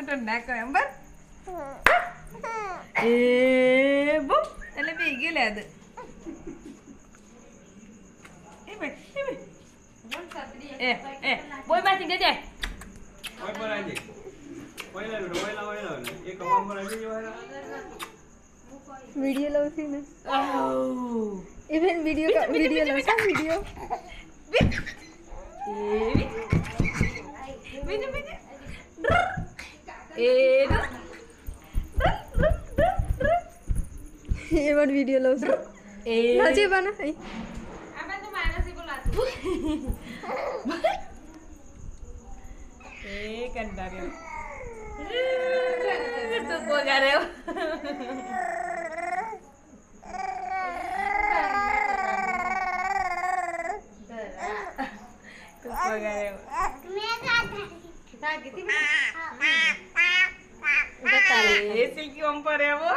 ton ના કહે અંબર એ બો એટલે બે ગયેલા દે એ બોય બાથી ગજે ઓય પર આજી ઓયલા એક નંબર આવી ગયો वीडियो लो थी ना इवन वीडियो का वीडियो लो सा वीडियो ये वन वीडियो लो सा नाचे बना है अपन तो मायना से बुलाती कंटा रे तो को गा रहे हो सिल्की ओम पर है वो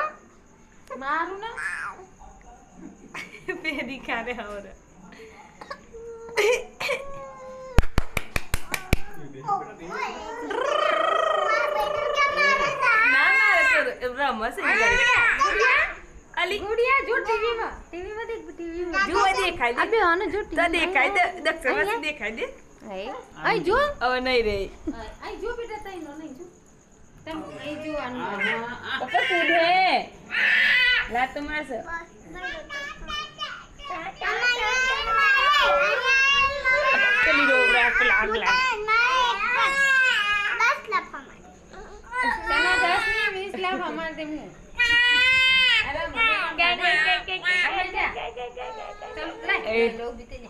मारू ना पे दिखा रहे और ना ना तो रमस अली गुड़िया जो टीवी में देख टीवी में जो देखाई दे अबे हां ना जो तो देखाई दे देख समझ देखाई दे आई जो अब नहीं रे आई जो बेटा तई नो नहीं जो तम आई जो आनु पप्पा कूदे ला तुम्हारे से चली रो रहा है प्लाग ला 10 लाख हमारे तना 10 नहीं 20 लाख हमारे दे मु अरे के चल ले लो बीते ने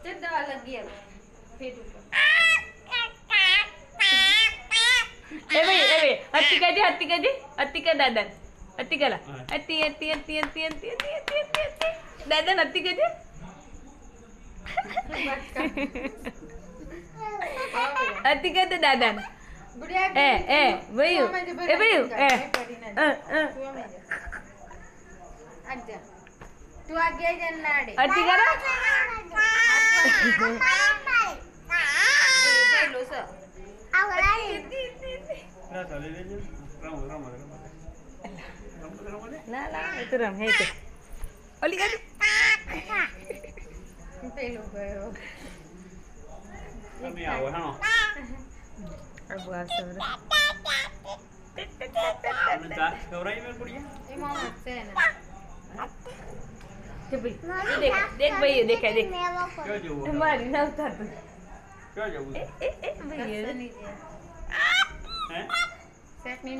चल दवा लग गई अब पेट ऊपर ए भाई हत्ती का दादा हत्ती कला हत्ती दादा हत्ती का दे हत्ती का दे दादा गुड़िया ए भैया आजा तू आगे जन लाड़े हत्ती करा लो सर ના ચાલે રે રમો ला itu ram है itu oli kan પેલો ગયો તમે આવો હાનો abu asal તમે તા ગવરાઈ મે કુડિયા એ મામા છે ને देख भैया देखा देख ક્યો જેવું हमारी ना उतार दो ક્યો જેવું भैया હે સેટ ની